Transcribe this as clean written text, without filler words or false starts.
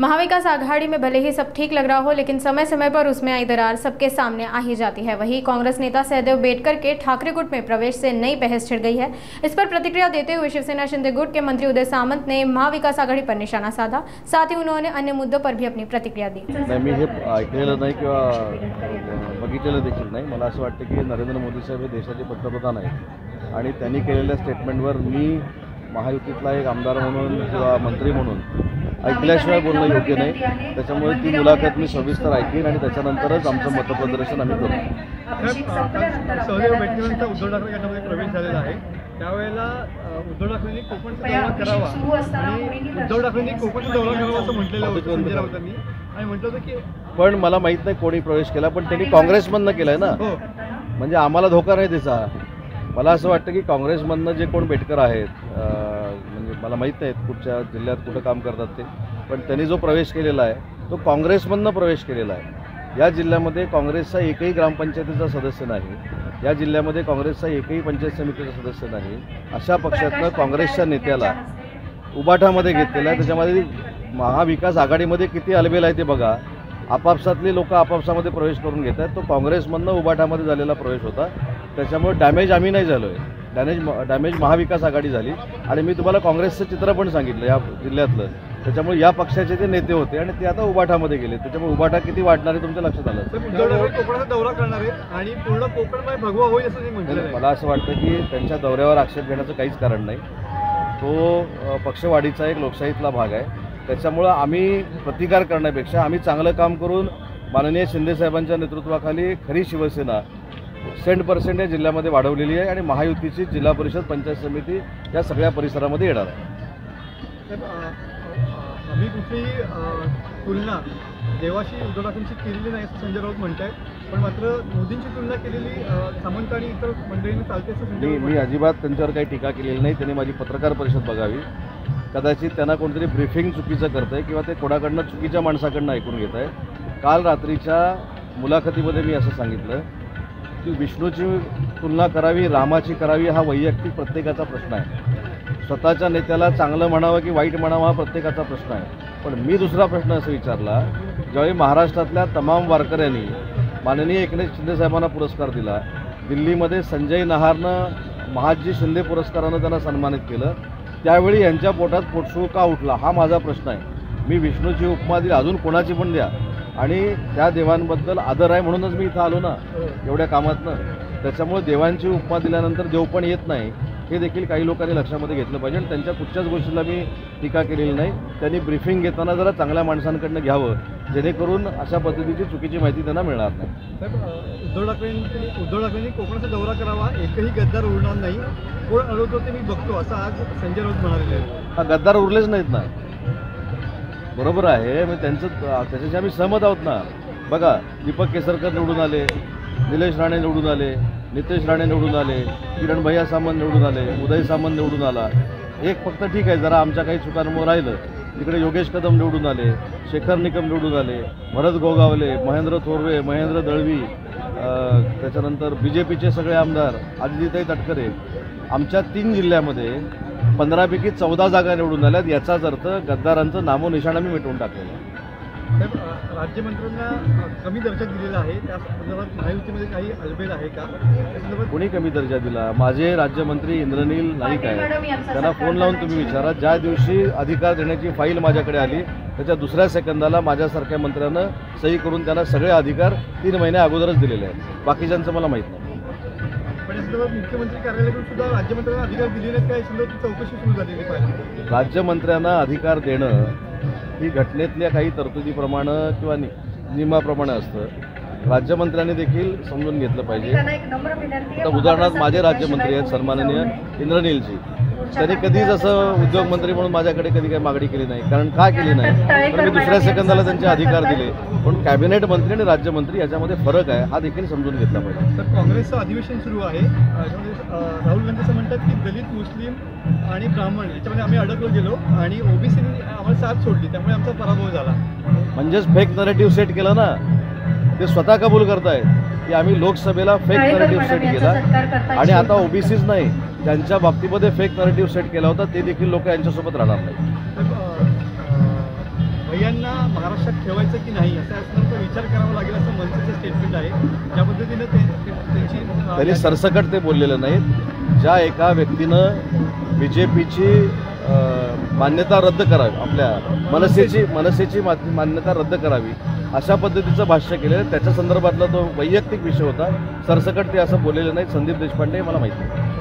महाविकास आघाड़ी में भले ही सब ठीक लग रहा हो, लेकिन समय समय पर उसमें आई दरार सबके सामने आ ही जाती है। वहीं कांग्रेस नेता सहदेव बेटकर के ठाकरे गुट में प्रवेश से नई बहस छिड़ गई है। इस पर प्रतिक्रिया देते हुए शिवसेना शिंदे गुट के मंत्री उदय सामंत ने महाविकास आघाड़ी पर निशाना साधा। साथ ही उन्होंने अन्य मुद्दों पर भी अपनी प्रतिक्रिया दी। मी हे ऐकलेलं नाही किंवा बघितलेलं देखील नाही। मला असं वाटतं की नरेंद्र मोदी साहेब हे देशाचे पंतप्रधान आहेत आणि त्यांनी केलेल्या स्टेटमेंटवर मी महायुतीतला एक आमदार म्हणून किंवा मंत्री म्हणून ऐकल्याशिवाय बोलणं योग्य नाही। त्याच्यामुळे ती मुलाखत मी सविस्तर ऐकीन आणि त्याच्यानंतरच आमचं मतप्रदर्शन आम्ही करू। सहदेव बेटकरांचा उद्धव ठाकरे गटामध्ये प्रवेश झालेला आहे, त्यावेळेला उद्धव ठाकरेंनी कोकणचा दौरा करावा आणि उद्धव ठाकरेंनी कोकणचा दौरा करावा असं म्हटलेलं होतं संजय राऊतांनी आणि म्हटलं होतं की पण मला माहीत नाही कोणी प्रवेश केला, पण त्यांनी काँग्रेसमधनं केलाय ना, म्हणजे आम्हाला धोका नाही त्याचा। मला असं वाटतं की काँग्रेसमधनं जे कोण बेटकर आहेत, म्हणजे मला माहीत नाहीत कुठच्या जिल्ह्यात कुठं काम करतात ते, पण त्यांनी जो प्रवेश केलेला आहे तो काँग्रेसमधनं प्रवेश केलेला आहे। या जिल्ह्यामध्ये काँग्रेसचा एकही ग्रामपंचायतीचा सदस्य नाही, या जिल्ह्यामध्ये काँग्रेसचा एकही पंचायत समितीचा सदस्य नाही। अशा पक्षातनं काँग्रेसच्या नेत्याला उबाठामध्ये घेतलेला आहे। त्याच्यामध्ये महाविकास आघाडीमध्ये किती अलबेल आहे ते बघा। आपापसातली लोक आपापसामध्ये प्रवेश करून घेत आहेत। तो काँग्रेसमधनं उबाठामध्ये झालेला प्रवेश होता, त्याच्यामुळे डॅमेज आम्ही नाही झालो आहे, डॅमेज महाविकास आघाडी झाली। आणि मी तुम्हाला काँग्रेसचं चित्र पण सांगितलं या जिल्ह्यातलं, त्याच्यामुळे या पक्षाचे ते नेते होते आणि ते आता उबाठामध्ये गेले, त्याच्यामुळे उबाठा किती वाढणार आहे तुमच्या लक्षात आलं। कोकणाचा दौरा करणार आहेत आणि पूर्ण कोकणमय भगवा होईल असं म्हटलं। मला असं वाटतं की त्यांच्या दौऱ्यावर आक्षेप घेण्याचं काहीच कारण नाही। तो पक्षवाढीचा एक लोकशाहीतला भाग आहे, त्याच्यामुळं आम्ही प्रतिकार करण्यापेक्षा आम्ही चांगलं काम करून माननीय शिंदेसाहेबांच्या नेतृत्वाखाली खरी शिवसेना 100% या जिल्ह्यामध्ये वाढवलेली आहे आणि महायुतीची जिल्हा परिषद पंचायत समिती या सगळ्या परिसरामध्ये येणार आहे। आम्ही कुठली तुलना देवाशी उद्धव ठाकरेंची केलेली नाही असं संजय राऊत म्हणत आहेत, पण मात्र मोदींची तुलना केलेली सामंत आणि इतर मंडळींनी चालते असं संजय राऊत। मी अजिबात त्यांच्यावर काही टीका केलेली नाही। त्यांनी माझी पत्रकार परिषद बघावी, कदाचित त्यांना कोणतरी ब्रीफिंग चुकीचं करतं आहे किंवा ते कोणाकडनं चुकीच्या माणसाकडनं ऐकून घेत आहे। काल रात्रीच्या मुलाखतीमध्ये मी असं सांगितलं की विष्णूची तुलना करावी रामाची करावी हा वैयक्तिक प्रत्येकाचा प्रश्न आहे। स्वतःच्या नेत्याला चांगलं म्हणावं की वाईट म्हणावं हा प्रत्येकाचा प्रश्न आहे। पण मी दुसरा प्रश्न असं विचारला, ज्यावेळी महाराष्ट्रातल्या तमाम वारकऱ्यांनी माननीय एकनाथ शिंदेसाहेबांना पुरस्कार दिला, दिल्लीमध्ये संजय नहारनं महादजी शिंदे पुरस्कारानं त्यांना सन्मानित केलं, त्यावेळी यांच्या पोटात पोटसूळ का उठला हा माझा प्रश्न आहे। मी विष्णूची उपमा दिली, अजून कोणाची पण द्या, आणि त्या देवांबद्दल आदर आहे म्हणूनच मी इथं आलो ना एवढ्या कामातनं। त्याच्यामुळे देवांची उपमा दिल्यानंतर देव पण येत नाही हे देखील काही लोकांनी लक्षामध्ये घेतलं पाहिजे आणि त्यांच्या कुठच्याच गोष्टीला मी टीका केलेली नाही। त्यांनी ब्रीफिंग घेताना जरा चांगल्या माणसांकडनं घ्यावं, जेणेकरून अशा पद्धतीची चुकीची माहिती त्यांना मिळणार नाही। उद्धव ठाकरेंनी कोकणाचा दौरा करावा, एकही गद्दार उरणार नाही, कोण अडवतो ते मी बघतो असं आज संजय राऊत म्हणाले। हा गद्दार उरलेच नाहीत ना, बरोबर आहे, मग त्याच्याशी आम्ही सहमत आहोत ना। बघा, दीपक केसरकर निवडून आले, निलेश राणे निवडून आले, नितेश राणे निवडून आले, किरण भैया सामंत निवडून आले, उदय सामंत निवडून आला। एक फक्त ठीक आहे, जरा आमच्या काही चुकांमुळे राहिलं, तिकडे योगेश कदम निवडून आले, शेखर निकम निवडून आले, भरत गोगावले, महेंद्र थोरवे, महेंद्र दळवी, त्याच्यानंतर BJPचे सगळे आमदार, आदितीताई तटकरे। आमच्या 3 जिल्ह्यामध्ये 15पैकी 14 जागा निवडून आल्यात। याचाच अर्थ गद्दारांचं नामोनिशाण आम्ही मिटवून टाकलेलं आहे। राज्यमंत्र्यांना कमी दर्जा दिलेला आहे, त्या संदर्भात महायुतीमध्ये काही अलबेल आहे का? कोणी कमी दर्जा दिला? माझे राज्यमंत्री इंद्रनील नाईक आहे, त्यांना फोन लावून तुम्ही विचारा। ज्या दिवशी अधिकार देण्याची फाईल माझ्याकडे आली त्याच्या दुसऱ्या सेकंदाला माझ्यासारख्या मंत्र्यानं सही करून त्यांना सगळे अधिकार 3 महिन्या अगोदरच दिलेले आहेत। बाकीच्यांचं मला माहीत नाही। पण मुख्यमंत्री कार्यालयाकडून सुद्धा राज्यमंत्र्यांना अधिकार दिले नाहीत का, याची चौकशी सुरू झालेली पाहिजे। राज्यमंत्र्यांना अधिकार देणं ही घटनेतल्या काही तरतुदीप्रमाणे किंवा नियमाप्रमाणे असतं। राज्यमंत्र्यांनी देखील समजून घेतलं पाहिजे। आता उदाहरणार्थ माझे राज्यमंत्री आहेत सन्माननीय इंद्रनीलजी, त्यांनी कधीच असं उद्योगमंत्री म्हणून माझ्याकडे कधी काही मागणी केली नाही। कारण का केली नाही, तर मी दुसऱ्या सेकंदाला त्यांचे अधिकार दिले। पण कॅबिनेट मंत्री आणि राज्यमंत्री याच्यामध्ये फरक आहे, हा देखील समजून घेतला पाहिजे। तर काँग्रेसचं अधिवेशन सुरू आहे, राहुल गांधी असं म्हणतात की दलित, मुस्लिम आणि ब्राह्मण याच्यामध्ये आम्ही अडकलो गेलो आणि ओबीसीने आम्हाला साथ सोडली, त्यामुळे आमचा पराभव झाला। म्हणजेच फेक नरेटिव्ह सेट केला ना, ते स्वतः कबूल करतायत की आम्ही लोकसभेला फेक नरेटिव्ह सेट केला आणि आता ओबीसीच नाही ज्यांच्या बाबतीमध्ये फेक नरेटिव्ह सेट केला होता ते देखील लोक यांच्यासोबत राहणार नाही। भैयांना महाराष्ट्रात ठेवायचं की नाही असं असल्यानंतर विचार करावा लागेल असं मनसेचं स्टेटमेंट आहे. ज्या पद्धतीनं त्यांची त्यांनी सरसकट ते बोललेलं नाहीत. ज्या एका व्यक्तीनं BJPची मान्यता रद्द करावी, आपल्या मनसेची मान्यता रद्द करावी अशा पद्धतीचं भाष्य केलेलं, त्याच्या संदर्भातला तो वैयक्तिक विषय होता. सरसकट ते असं बोललेलं नाही. संदीप देशपांडे मला माहिती आहे.